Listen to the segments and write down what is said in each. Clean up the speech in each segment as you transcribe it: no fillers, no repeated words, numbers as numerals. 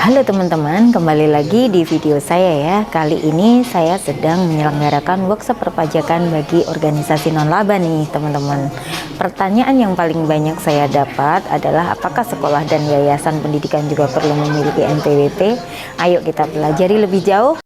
Halo teman-teman, kembali lagi di video saya ya. Kali ini saya sedang menyelenggarakan workshop perpajakan bagi organisasi non-laba nih teman-teman. Pertanyaan yang paling banyak saya dapat adalah apakah sekolah dan yayasan pendidikan juga perlu memiliki NPWP? Ayo kita pelajari lebih jauh.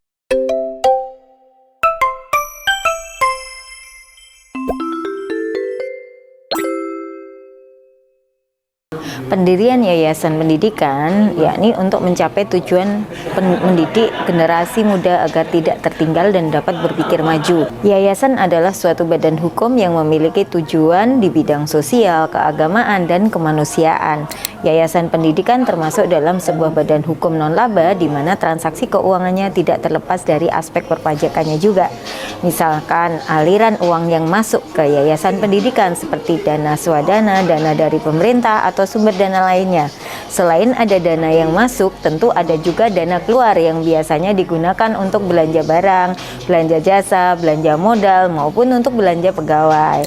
Pendirian yayasan pendidikan yakni untuk mencapai tujuan mendidik generasi muda agar tidak tertinggal dan dapat berpikir maju. Yayasan adalah suatu badan hukum yang memiliki tujuan di bidang sosial, keagamaan, dan kemanusiaan. Yayasan pendidikan termasuk dalam sebuah badan hukum non-laba di mana transaksi keuangannya tidak terlepas dari aspek perpajakannya juga. Misalkan aliran uang yang masuk ke yayasan pendidikan seperti dana swadana, dana dari pemerintah, atau sumber dana lainnya. Selain ada dana yang masuk, tentu ada juga dana keluar yang biasanya digunakan untuk belanja barang, belanja jasa, belanja modal, maupun untuk belanja pegawai.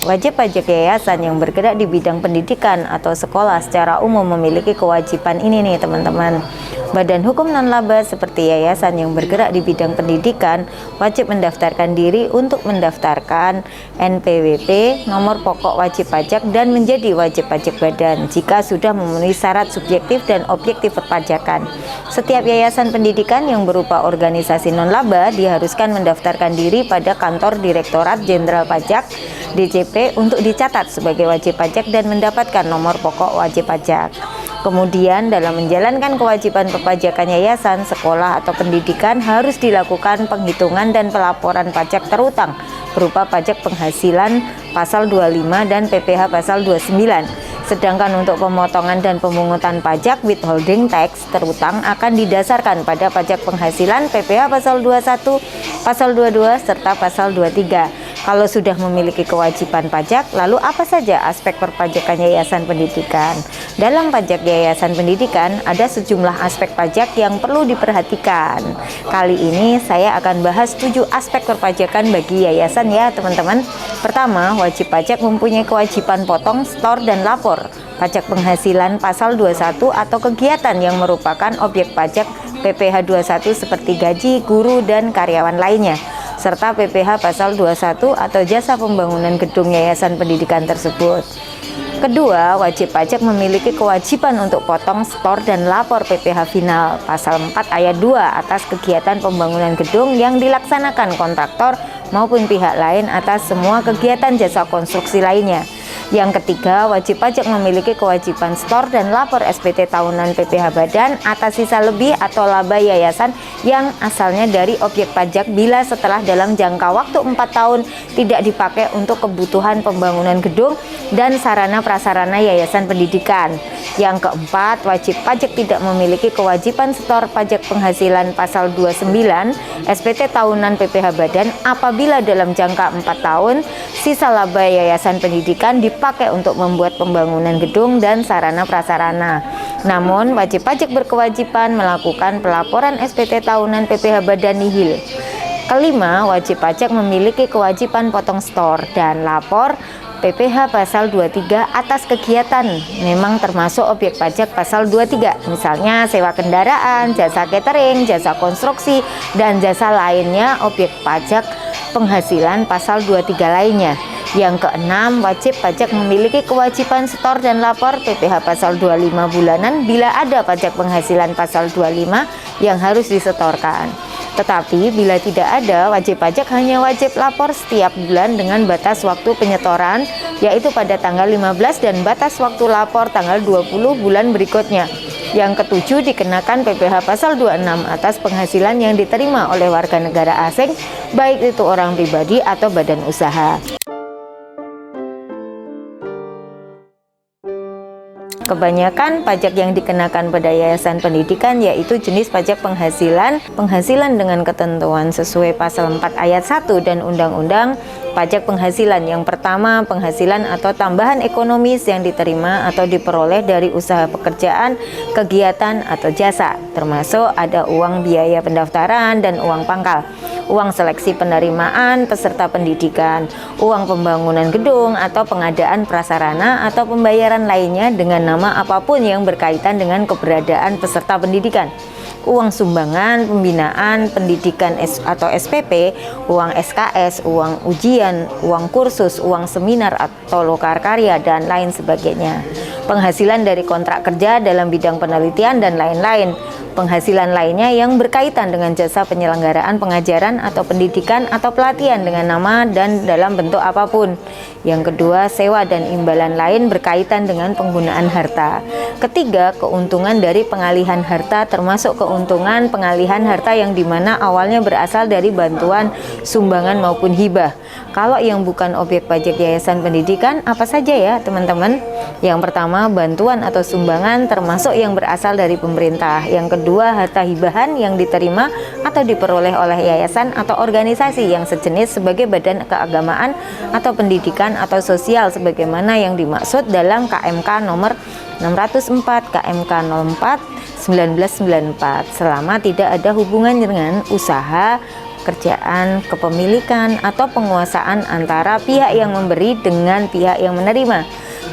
Wajib pajak yayasan yang bergerak di bidang pendidikan atau sekolah secara umum memiliki kewajiban ini nih teman-teman. Badan hukum non-laba seperti yayasan yang bergerak di bidang pendidikan wajib mendaftarkan diri untuk mendaftarkan NPWP, nomor pokok wajib pajak, dan menjadi wajib pajak badan jika sudah memenuhi syarat subjektif dan objektif perpajakan. Setiap yayasan pendidikan yang berupa organisasi non-laba diharuskan mendaftarkan diri pada kantor Direktorat Jenderal Pajak DJP untuk dicatat sebagai wajib pajak dan mendapatkan nomor pokok wajib pajak. Kemudian dalam menjalankan kewajiban perpajakan yayasan, sekolah, atau pendidikan harus dilakukan penghitungan dan pelaporan pajak terutang berupa pajak penghasilan pasal 25 dan PPh pasal 29. Sedangkan untuk pemotongan dan pemungutan pajak withholding tax terutang akan didasarkan pada pajak penghasilan PPh pasal 21, pasal 22, serta pasal 23. Kalau sudah memiliki kewajiban pajak, lalu apa saja aspek perpajakan yayasan pendidikan? Dalam pajak yayasan pendidikan, ada sejumlah aspek pajak yang perlu diperhatikan. Kali ini saya akan bahas 7 aspek perpajakan bagi yayasan ya teman-teman. Pertama, wajib pajak mempunyai kewajiban potong, setor, dan lapor pajak penghasilan pasal 21 atau kegiatan yang merupakan objek pajak PPh 21 seperti gaji, guru, dan karyawan lainnya, serta PPh pasal 21 atau jasa pembangunan gedung yayasan pendidikan tersebut. Kedua, wajib pajak memiliki kewajiban untuk potong, setor, dan lapor PPh final pasal 4 ayat 2 atas kegiatan pembangunan gedung yang dilaksanakan kontraktor maupun pihak lain atas semua kegiatan jasa konstruksi lainnya. Yang ketiga, wajib pajak memiliki kewajiban setor dan lapor SPT tahunan PPh badan atas sisa lebih atau laba yayasan yang asalnya dari objek pajak bila setelah dalam jangka waktu 4 tahun tidak dipakai untuk kebutuhan pembangunan gedung dan sarana prasarana yayasan pendidikan. Yang keempat, wajib pajak tidak memiliki kewajiban setor pajak penghasilan pasal 29 SPT tahunan PPh badan apabila dalam jangka 4 tahun sisa laba yayasan pendidikan dipakai untuk membuat pembangunan gedung dan sarana prasarana. Namun, wajib pajak berkewajiban melakukan pelaporan SPT tahunan PPh badan nihil. Kelima, wajib pajak memiliki kewajiban potong setor dan lapor PPh pasal 23 atas kegiatan memang termasuk objek pajak pasal 23, misalnya sewa kendaraan, jasa catering, jasa konstruksi, dan jasa lainnya objek pajak penghasilan pasal 23 lainnya. Yang keenam, wajib pajak memiliki kewajiban setor dan lapor PPh pasal 25 bulanan bila ada pajak penghasilan pasal 25 yang harus disetorkan. Tetapi bila tidak ada, wajib pajak hanya wajib lapor setiap bulan dengan batas waktu penyetoran yaitu pada tanggal 15 dan batas waktu lapor tanggal 20 bulan berikutnya. Yang ketujuh, dikenakan PPh pasal 26 atas penghasilan yang diterima oleh warga negara asing baik itu orang pribadi atau badan usaha. Kebanyakan pajak yang dikenakan pada yayasan pendidikan yaitu jenis pajak penghasilan dengan ketentuan sesuai pasal 4 ayat 1 dan Undang-Undang pajak penghasilan. Yang pertama, penghasilan atau tambahan ekonomis yang diterima atau diperoleh dari usaha pekerjaan, kegiatan atau jasa, termasuk ada uang biaya pendaftaran dan uang pangkal, uang seleksi penerimaan peserta pendidikan, uang pembangunan gedung atau pengadaan prasarana atau pembayaran lainnya dengan nama apapun yang berkaitan dengan keberadaan peserta pendidikan, uang sumbangan, pembinaan, pendidikan atau SPP, uang SKS, uang ujian, uang kursus, uang seminar atau lokar karya, dan lain sebagainya. Penghasilan dari kontrak kerja dalam bidang penelitian dan lain-lain. Penghasilan lainnya yang berkaitan dengan jasa penyelenggaraan pengajaran atau pendidikan atau pelatihan dengan nama dan dalam bentuk apapun. Yang kedua, sewa dan imbalan lain berkaitan dengan penggunaan harta. Ketiga, keuntungan dari pengalihan harta, termasuk keuntungan pengalihan harta yang dimana awalnya berasal dari bantuan, sumbangan maupun hibah. Kalau yang bukan objek pajak yayasan pendidikan, apa saja ya teman-teman? Yang pertama, bantuan atau sumbangan termasuk yang berasal dari pemerintah. Yang kedua, harta hibahan yang diterima atau diperoleh oleh yayasan atau organisasi yang sejenis sebagai badan keagamaan atau pendidikan atau sosial sebagaimana yang dimaksud dalam KMK nomor 604 KMK 04 1994 selama tidak ada hubungan dengan usaha, kerjaan, kepemilikan atau penguasaan antara pihak yang memberi dengan pihak yang menerima.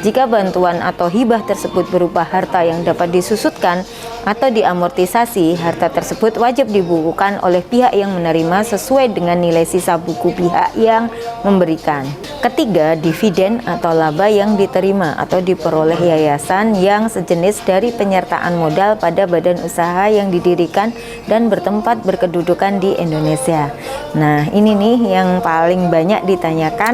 Jika bantuan atau hibah tersebut berupa harta yang dapat disusutkan atau diamortisasi, harta tersebut wajib dibukukan oleh pihak yang menerima sesuai dengan nilai sisa buku pihak yang memberikan. Ketiga, dividen atau laba yang diterima atau diperoleh yayasan yang sejenis dari penyertaan modal pada badan usaha yang didirikan dan bertempat berkedudukan di Indonesia. Nah, ini nih yang paling banyak ditanyakan.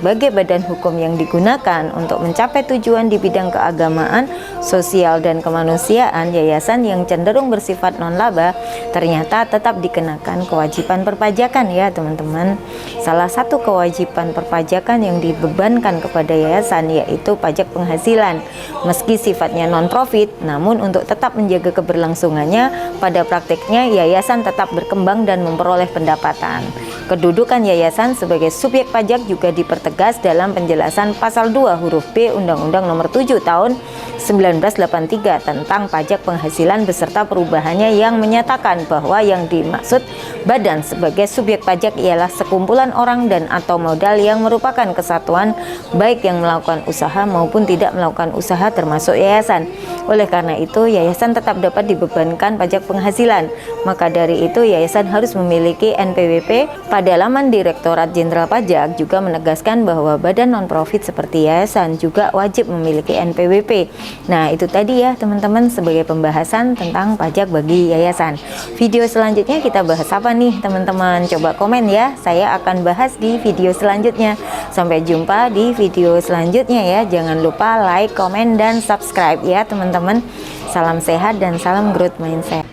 Sebagai badan hukum yang digunakan untuk mencapai tujuan di bidang keagamaan, sosial, dan kemanusiaan, yayasan yang cenderung bersifat non-laba ternyata tetap dikenakan kewajiban perpajakan ya teman-teman. Salah satu kewajiban perpajakan yang dibebankan kepada yayasan yaitu pajak penghasilan. Meski sifatnya non-profit, namun untuk tetap menjaga keberlangsungannya, pada praktiknya yayasan tetap berkembang dan memperoleh pendapatan. Kedudukan yayasan sebagai subjek pajak juga dipertegas dalam penjelasan pasal 2 huruf B Undang-Undang Nomor 7 Tahun 1983 tentang pajak penghasilan beserta perubahannya yang menyatakan bahwa yang dimaksud badan sebagai subjek pajak ialah sekumpulan orang dan atau modal yang merupakan kesatuan baik yang melakukan usaha maupun tidak melakukan usaha termasuk yayasan. Oleh karena itu, yayasan tetap dapat dibebankan pajak penghasilan. Maka dari itu, yayasan harus memiliki NPWP. Pada laman Direktorat Jenderal Pajak juga menegaskan bahwa badan non-profit seperti yayasan juga wajib memiliki NPWP. Nah, itu tadi ya teman-teman sebagai pembahasan tentang pajak bagi yayasan. Video selanjutnya kita bahas apa nih teman-teman? Coba komen ya, saya akan bahas di video selanjutnya. Sampai jumpa di video selanjutnya ya. Jangan lupa like, komen, dan subscribe ya teman-teman. Salam sehat dan salam growth mindset.